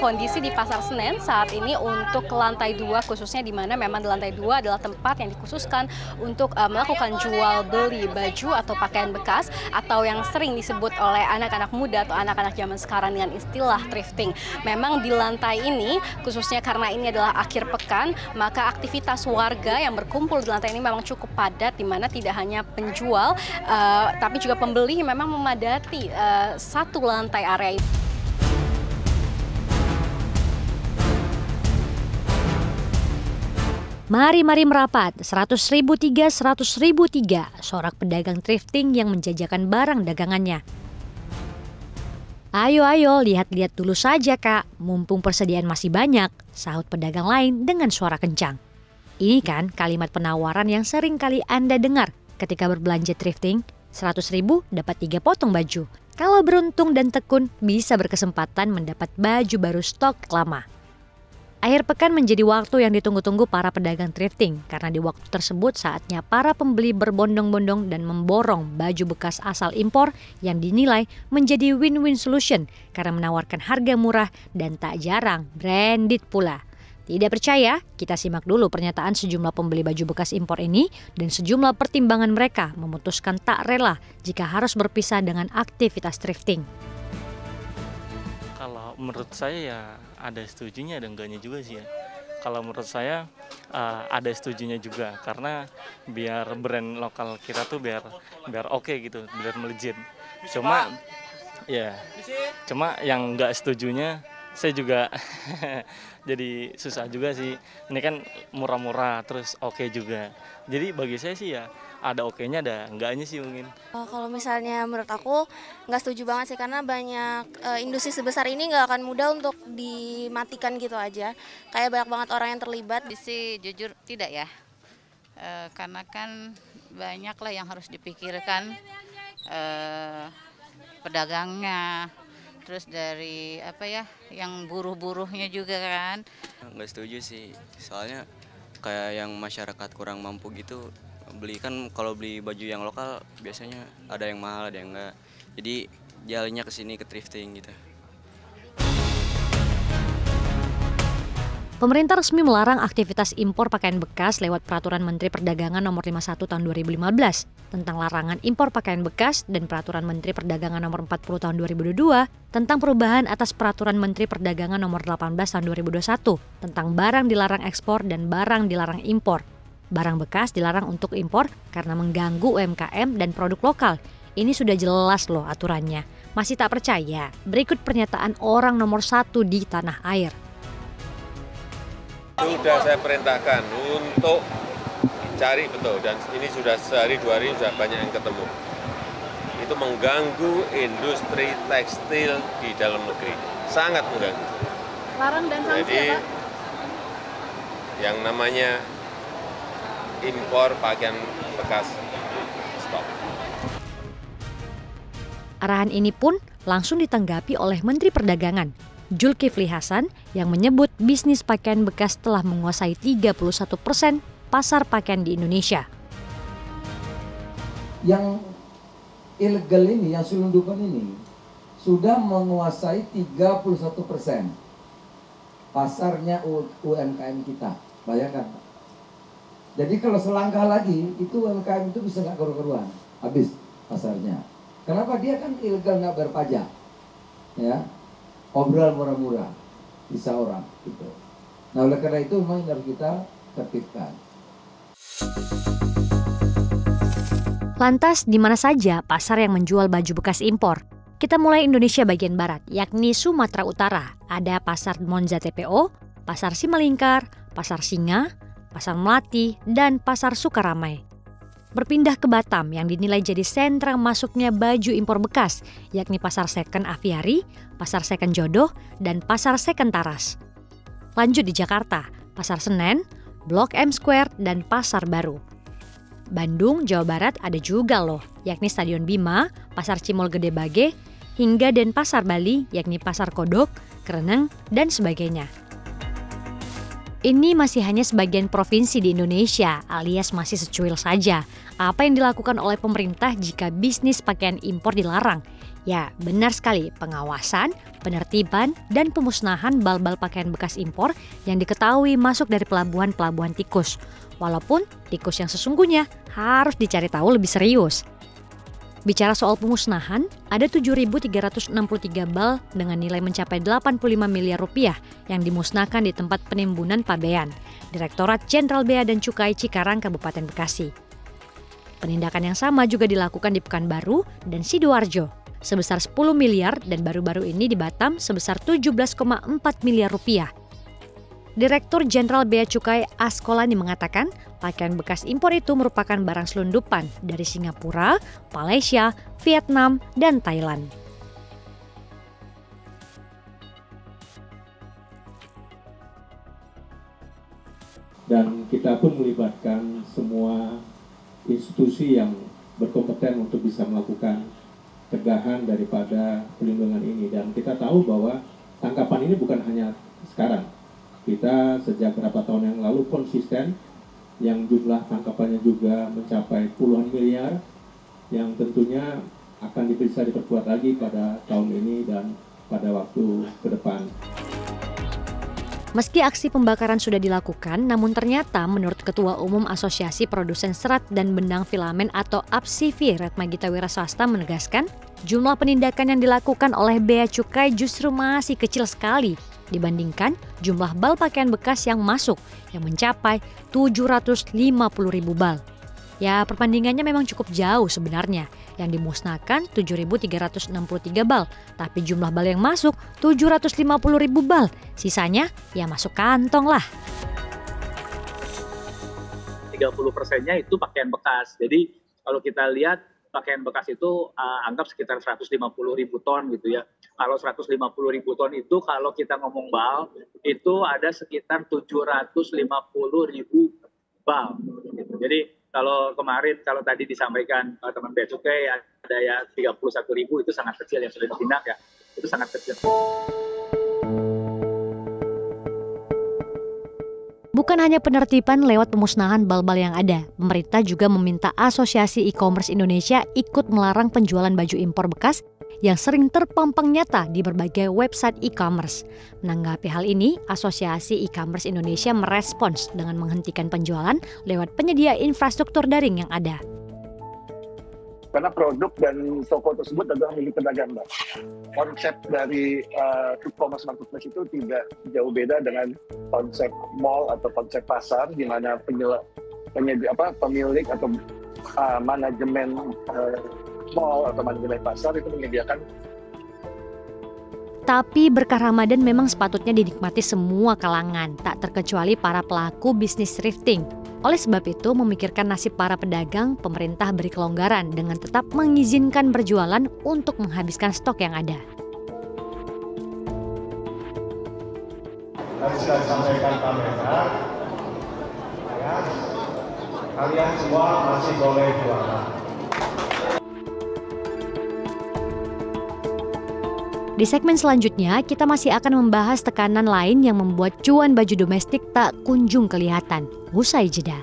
kondisi di Pasar Senen saat ini untuk ke lantai 2 khususnya, di mana memang di lantai 2 adalah tempat yang dikhususkan untuk melakukan jual beli baju atau pakaian bekas atau yang sering disebut oleh anak-anak muda atau anak-anak zaman sekarang dengan istilah thrifting. Memang di lantai ini khususnya karena ini adalah akhir pekan, maka aktivitas warga yang berkumpul di lantai ini memang cukup padat, di mana tidak hanya penjual tapi juga pembeli memang memadati satu lantai area itu. Mari merapat, 100.003, 100.003, sorak pedagang thrifting yang menjajakan barang dagangannya. Ayo, lihat-lihat dulu saja Kak, mumpung persediaan masih banyak, sahut pedagang lain dengan suara kencang. Ini kan kalimat penawaran yang sering kali Anda dengar ketika berbelanja thrifting, 100.000 dapat 3 potong baju. Kalau beruntung dan tekun, bisa berkesempatan mendapat baju baru stok lama. Akhir pekan menjadi waktu yang ditunggu-tunggu para pedagang thrifting karena di waktu tersebut saatnya para pembeli berbondong-bondong dan memborong baju bekas asal impor yang dinilai menjadi win-win solution karena menawarkan harga murah dan tak jarang branded pula. Tidak percaya? Kita simak dulu pernyataan sejumlah pembeli baju bekas impor ini dan sejumlah pertimbangan mereka memutuskan tak rela jika harus berpisah dengan aktivitas thrifting. Kalau menurut saya ya ada setujunya ada enggaknya juga sih ya. Kalau menurut saya ada setujunya juga karena biar brand lokal kita tuh biar oke gitu, biar melejit. Cuma yang enggak setujunya saya juga jadi susah juga sih. Ini kan murah-murah terus oke juga. Jadi bagi saya sih ya ada oke-nya ada enggaknya sih mungkin. Kalau misalnya menurut aku nggak setuju banget sih karena banyak industri sebesar ini nggak akan mudah untuk dimatikan gitu aja. Kayak banyak banget orang yang terlibat. Sih jujur tidak ya, karena kan banyak lah yang harus dipikirkan pedagangnya. Terus dari yang buruh-buruhnya juga kan. Nggak setuju sih, soalnya kayak yang masyarakat kurang mampu gitu, beli kan kalau beli baju yang lokal biasanya ada yang mahal ada yang enggak. Jadi jalannya ke sini ke thrifting gitu. Pemerintah resmi melarang aktivitas impor pakaian bekas lewat Peraturan Menteri Perdagangan Nomor 51 Tahun 2015 tentang larangan impor pakaian bekas dan Peraturan Menteri Perdagangan Nomor 40 Tahun 2022 tentang perubahan atas Peraturan Menteri Perdagangan Nomor 18 Tahun 2021 tentang barang dilarang ekspor dan barang dilarang impor. Barang bekas dilarang untuk impor karena mengganggu UMKM dan produk lokal. Ini sudah jelas loh aturannya. Masih tak percaya? Berikut pernyataan orang nomor 1 di tanah air. Sudah saya perintahkan untuk cari betul dan ini sudah sehari 2 hari sudah banyak yang ketemu. Itu mengganggu industri tekstil di dalam negeri, sangat mengganggu. Larang dan sanksi. Jadi ya, Pak? Yang namanya impor pakaian bekas stop. Arahan ini pun langsung ditanggapi oleh Menteri Perdagangan Zulkifli Hasan yang menyebut bisnis pakaian bekas telah menguasai 31% pasar pakaian di Indonesia. Yang ilegal ini, yang selundupan ini, sudah menguasai 31% pasarnya UMKM kita. Bayangkan. Jadi kalau selangkah lagi, itu UMKM itu bisa nggak keru-keruan, habis pasarnya. Kenapa? Dia kan ilegal nggak berpajak, ya. Obrol murah-murah, bisa orang gitu. Nah oleh karena itu memang harus kita tertibkan. Lantas di mana saja pasar yang menjual baju bekas impor? Kita mulai Indonesia bagian barat, yakni Sumatera Utara. Ada Pasar Monza TPO, Pasar Simalingkar, Pasar Singa, Pasar Melati, dan Pasar Sukaramai. Berpindah ke Batam yang dinilai jadi sentra masuknya baju impor bekas, yakni Pasar Second Aviari, Pasar Second Jodoh, dan Pasar Second Taras. Lanjut di Jakarta, Pasar Senen, Blok M Square, dan Pasar Baru. Bandung, Jawa Barat ada juga loh, yakni Stadion Bima, Pasar Cimol Gede Bage, hingga Denpasar Bali, yakni Pasar Kodok, Kreneng, dan sebagainya. Ini masih hanya sebagian provinsi di Indonesia, alias masih secuil saja. Apa yang dilakukan oleh pemerintah jika bisnis pakaian impor dilarang? Ya, benar sekali, pengawasan, penertiban, dan pemusnahan bal-bal pakaian bekas impor yang diketahui masuk dari pelabuhan-pelabuhan tikus. Walaupun tikus yang sesungguhnya harus dicari tahu lebih serius. Bicara soal pemusnahan, ada 7.363 bal dengan nilai mencapai 85 miliar rupiah yang dimusnahkan di tempat penimbunan Pabean, Direktorat Jenderal Bea dan Cukai Cikarang, Kabupaten Bekasi. Penindakan yang sama juga dilakukan di Pekanbaru dan Sidoarjo, sebesar 10 miliar dan baru-baru ini di Batam sebesar 17,4 miliar rupiah. Direktur Jenderal Bea Cukai Askolani mengatakan pakaian bekas impor itu merupakan barang selundupan dari Singapura, Malaysia, Vietnam, dan Thailand. Dan kita pun melibatkan semua institusi yang berkompeten untuk bisa melakukan tegahan daripada pelindungan ini. Dan kita tahu bahwa tangkapan ini bukan hanya sekarang. Kita sejak beberapa tahun yang lalu konsisten, yang jumlah tangkapannya juga mencapai puluhan miliar, yang tentunya akan bisa diperkuat lagi pada tahun ini dan pada waktu ke depan. Meski aksi pembakaran sudah dilakukan, namun ternyata menurut Ketua Umum Asosiasi Produsen Serat dan Benang Filamen atau APSIFI, Retmagita Wiraswasta menegaskan, jumlah penindakan yang dilakukan oleh Bea Cukai justru masih kecil sekali dibandingkan jumlah bal pakaian bekas yang masuk yang mencapai 750.000 bal. Ya, perbandingannya memang cukup jauh sebenarnya. Yang dimusnahkan 7.363 bal, tapi jumlah bal yang masuk 750.000 bal. Sisanya ya masuk kantong lah. 30%-nya itu pakaian bekas. Jadi kalau kita lihat pakaian bekas itu anggap sekitar 150.000 ton gitu ya. Kalau 150.000 ton itu kalau kita ngomong bal itu ada sekitar 750.000 bal. Gitu. Jadi kalau kemarin, kalau tadi disampaikan teman Bea Cukai ada ya 31.000 itu sangat kecil yang sudah ditindak ya. Itu sangat kecil. Bukan hanya penertiban lewat pemusnahan bal-bal yang ada, pemerintah juga meminta Asosiasi E-commerce Indonesia ikut melarang penjualan baju impor bekas yang sering terpampang nyata di berbagai website e-commerce. Menanggapi hal ini, Asosiasi E-commerce Indonesia merespons dengan menghentikan penjualan lewat penyedia infrastruktur daring yang ada. Karena produk dan toko tersebut adalah milik pedagang, Mbak. Konsep dari e-commerce marketplace itu tidak jauh beda dengan konsep mall atau konsep pasar, di mana pemilik atau manajemen mall atau manajemen pasar itu menyediakan. Tapi berkah Ramadan memang sepatutnya dinikmati semua kalangan, tak terkecuali para pelaku bisnis thrifting. Oleh sebab itu, memikirkan nasib para pedagang, pemerintah beri kelonggaran dengan tetap mengizinkan berjualan untuk menghabiskan stok yang ada. Tadi sudah disampaikan Pak Mendak, ya, kalian semua masih boleh jualan. Di segmen selanjutnya, kita masih akan membahas tekanan lain yang membuat cuan baju domestik tak kunjung kelihatan. Usai jeda.